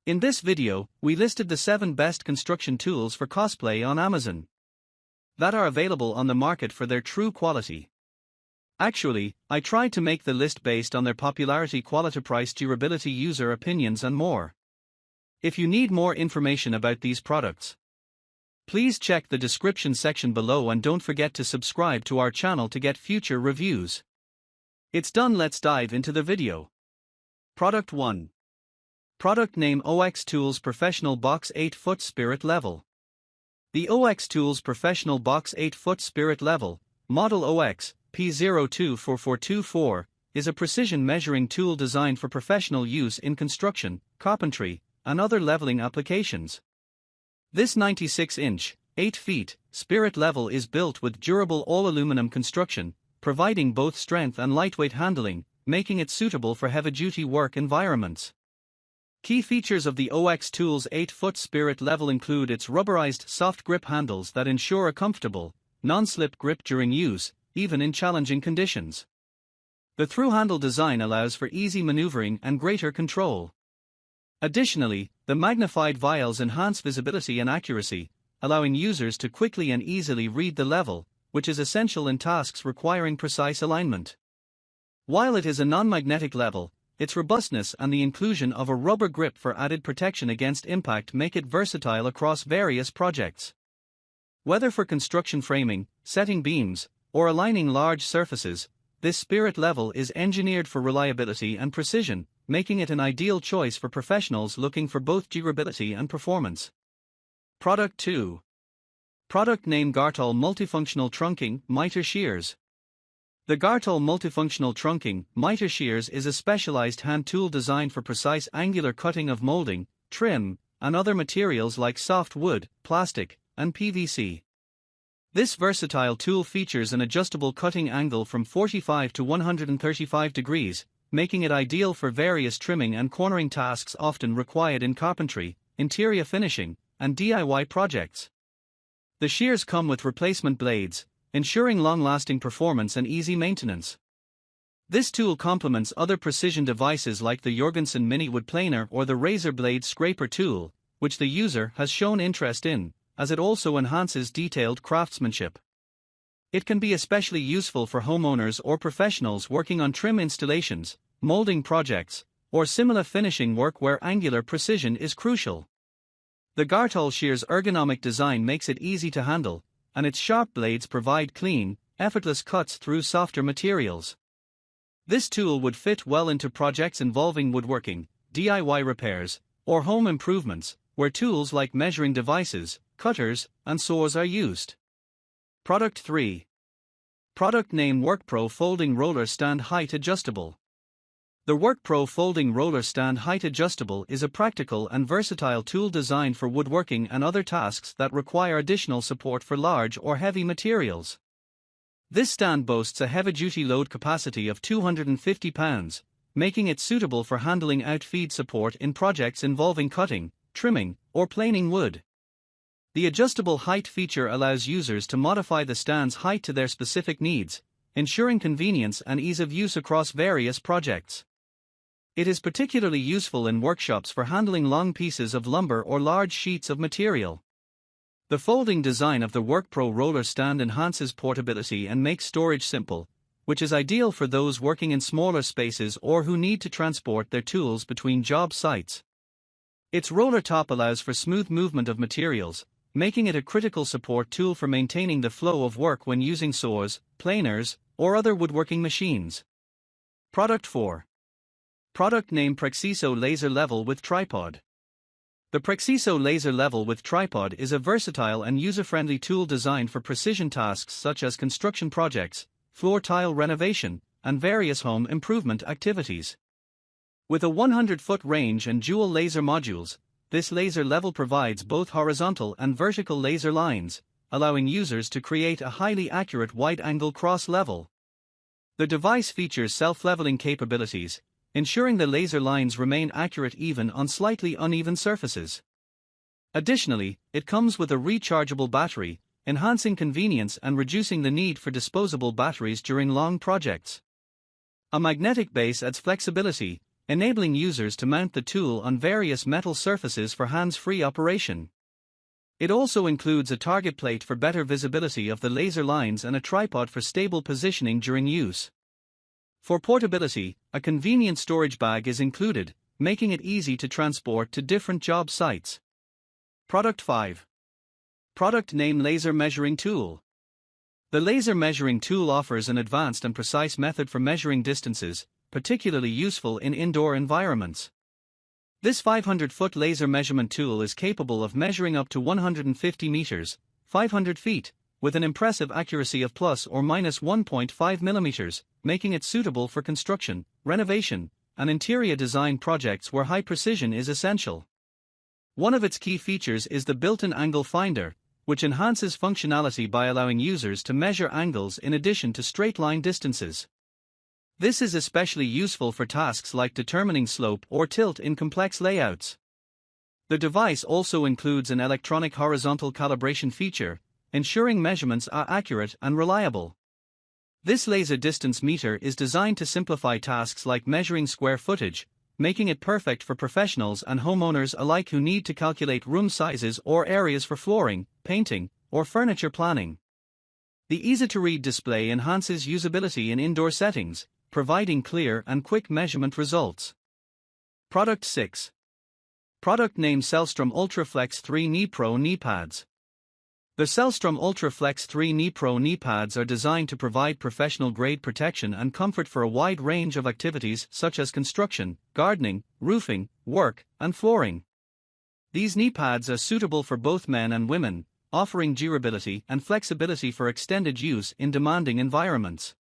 In this video, we listed the 7 best construction tools for cosplay on Amazon that are available on the market for their true quality. Actually, I tried to make the list based on their popularity, quality, price, durability, user opinions and more. If you need more information about these products, please check the description section below and don't forget to subscribe to our channel to get future reviews. It's done, let's dive into the video. Product 1. Product name: OX Tools Professional Box 8-Foot Spirit Level. The OX Tools Professional Box 8-Foot Spirit Level, Model OX P024424, is a precision measuring tool designed for professional use in construction, carpentry, and other leveling applications. This 96-inch, 8 feet, spirit level is built with durable all-aluminum construction, providing both strength and lightweight handling, making it suitable for heavy-duty work environments. Key features of the OX Tools 8-Foot Spirit Level include its rubberized soft grip handles that ensure a comfortable, non-slip grip during use, even in challenging conditions. The through-handle design allows for easy maneuvering and greater control. Additionally, the magnified vials enhance visibility and accuracy, allowing users to quickly and easily read the level, which is essential in tasks requiring precise alignment. While it is a non-magnetic level, its robustness and the inclusion of a rubber grip for added protection against impact make it versatile across various projects. Whether for construction framing, setting beams, or aligning large surfaces, this spirit level is engineered for reliability and precision, making it an ideal choice for professionals looking for both durability and performance. Product 2. Product name: Gartol Multifunctional Trunking Miter Shears. The Gartol Multifunctional Trunking Miter Shears is a specialized hand tool designed for precise angular cutting of molding, trim, and other materials like soft wood, plastic, and PVC. This versatile tool features an adjustable cutting angle from 45 to 135 degrees, making it ideal for various trimming and cornering tasks often required in carpentry, interior finishing, and DIY projects. The shears come with replacement blades, ensuring long-lasting performance and easy maintenance. This tool complements other precision devices like the Jorgensen Mini Wood Planer or the Razor Blade Scraper tool, which the user has shown interest in, as it also enhances detailed craftsmanship. It can be especially useful for homeowners or professionals working on trim installations, molding projects, or similar finishing work where angular precision is crucial. The Gartol shear's ergonomic design makes it easy to handle, and its sharp blades provide clean, effortless cuts through softer materials. This tool would fit well into projects involving woodworking, DIY repairs, or home improvements, where tools like measuring devices, cutters, and saws are used. Product 3. Product name: Workpro Folding Roller Stand Height Adjustable. The Workpro Folding Roller Stand Height Adjustable is a practical and versatile tool designed for woodworking and other tasks that require additional support for large or heavy materials. This stand boasts a heavy-duty load capacity of 250 pounds, making it suitable for handling outfeed support in projects involving cutting, trimming, or planing wood. The adjustable height feature allows users to modify the stand's height to their specific needs, ensuring convenience and ease of use across various projects. It is particularly useful in workshops for handling long pieces of lumber or large sheets of material. The folding design of the Workpro roller stand enhances portability and makes storage simple, which is ideal for those working in smaller spaces or who need to transport their tools between job sites. Its roller top allows for smooth movement of materials, making it a critical support tool for maintaining the flow of work when using saws, planers, or other woodworking machines. Product 4. Product name: Priso Laser Level with Tripod. The Priso Laser Level with Tripod is a versatile and user-friendly tool designed for precision tasks such as construction projects, floor tile renovation, and various home improvement activities. With a 100-foot range and dual laser modules, this laser level provides both horizontal and vertical laser lines, allowing users to create a highly accurate wide-angle cross-level. The device features self-leveling capabilities, ensuring the laser lines remain accurate even on slightly uneven surfaces. Additionally, it comes with a rechargeable battery, enhancing convenience and reducing the need for disposable batteries during long projects. A magnetic base adds flexibility, enabling users to mount the tool on various metal surfaces for hands-free operation. It also includes a target plate for better visibility of the laser lines and a tripod for stable positioning during use. For portability, a convenient storage bag is included, making it easy to transport to different job sites. Product 5. Product name Laser Measuring Tool. The laser measuring tool offers an advanced and precise method for measuring distances, particularly useful in indoor environments. This 500-foot laser measurement tool is capable of measuring up to 150 meters, 500 feet, with an impressive accuracy of plus or minus 1.5 millimeters, making it suitable for construction, renovation, and interior design projects where high precision is essential. One of its key features is the built-in angle finder, which enhances functionality by allowing users to measure angles in addition to straight-line distances. This is especially useful for tasks like determining slope or tilt in complex layouts. The device also includes an electronic horizontal calibration feature, ensuring measurements are accurate and reliable. This laser distance meter is designed to simplify tasks like measuring square footage, making it perfect for professionals and homeowners alike who need to calculate room sizes or areas for flooring, painting, or furniture planning. The easy-to-read display enhances usability in indoor settings, providing clear and quick measurement results. Product 6. Product name Sellstrom Ultraflex 3 KneePro knee pads. The Sellstrom Ultraflex 3 KneePro knee pads are designed to provide professional-grade protection and comfort for a wide range of activities such as construction, gardening, roofing, work, and flooring. These knee pads are suitable for both men and women, offering durability and flexibility for extended use in demanding environments.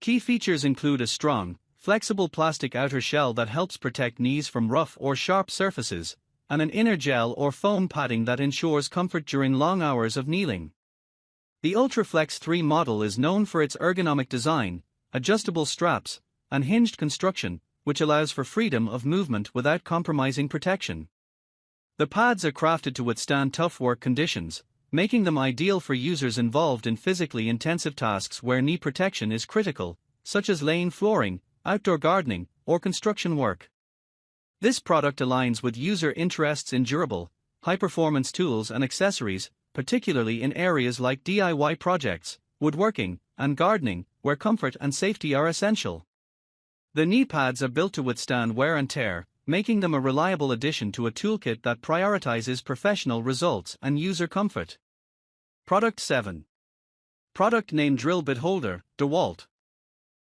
Key features include a strong, flexible plastic outer shell that helps protect knees from rough or sharp surfaces, and an inner gel or foam padding that ensures comfort during long hours of kneeling. The Ultraflex 3 model is known for its ergonomic design, adjustable straps, and hinged construction, which allows for freedom of movement without compromising protection. The pads are crafted to withstand tough work conditions, making them ideal for users involved in physically intensive tasks where knee protection is critical, such as laying flooring, outdoor gardening, or construction work. This product aligns with user interests in durable, high-performance tools and accessories, particularly in areas like DIY projects, woodworking, and gardening, where comfort and safety are essential. The knee pads are built to withstand wear and tear, making them a reliable addition to a toolkit that prioritizes professional results and user comfort. Product 7. Product name Drill Bit Holder, DeWalt.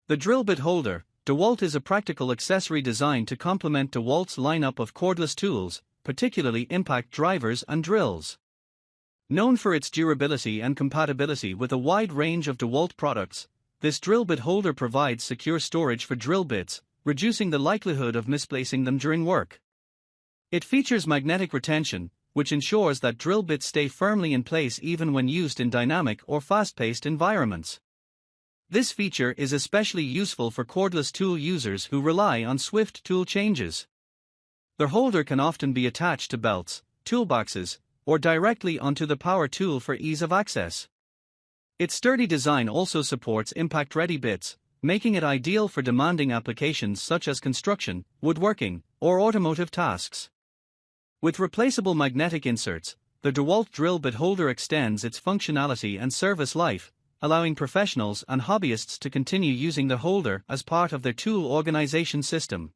The Drill Bit Holder, DeWalt is a practical accessory designed to complement DeWalt's lineup of cordless tools, particularly impact drivers and drills. Known for its durability and compatibility with a wide range of DeWalt products, this drill bit holder provides secure storage for drill bits, reducing the likelihood of misplacing them during work. It features magnetic retention, which ensures that drill bits stay firmly in place even when used in dynamic or fast-paced environments. This feature is especially useful for cordless tool users who rely on swift tool changes. The holder can often be attached to belts, toolboxes, or directly onto the power tool for ease of access. Its sturdy design also supports impact-ready bits, making it ideal for demanding applications such as construction, woodworking, or automotive tasks. With replaceable magnetic inserts, the DeWalt drill bit holder extends its functionality and service life, allowing professionals and hobbyists to continue using the holder as part of their tool organization system.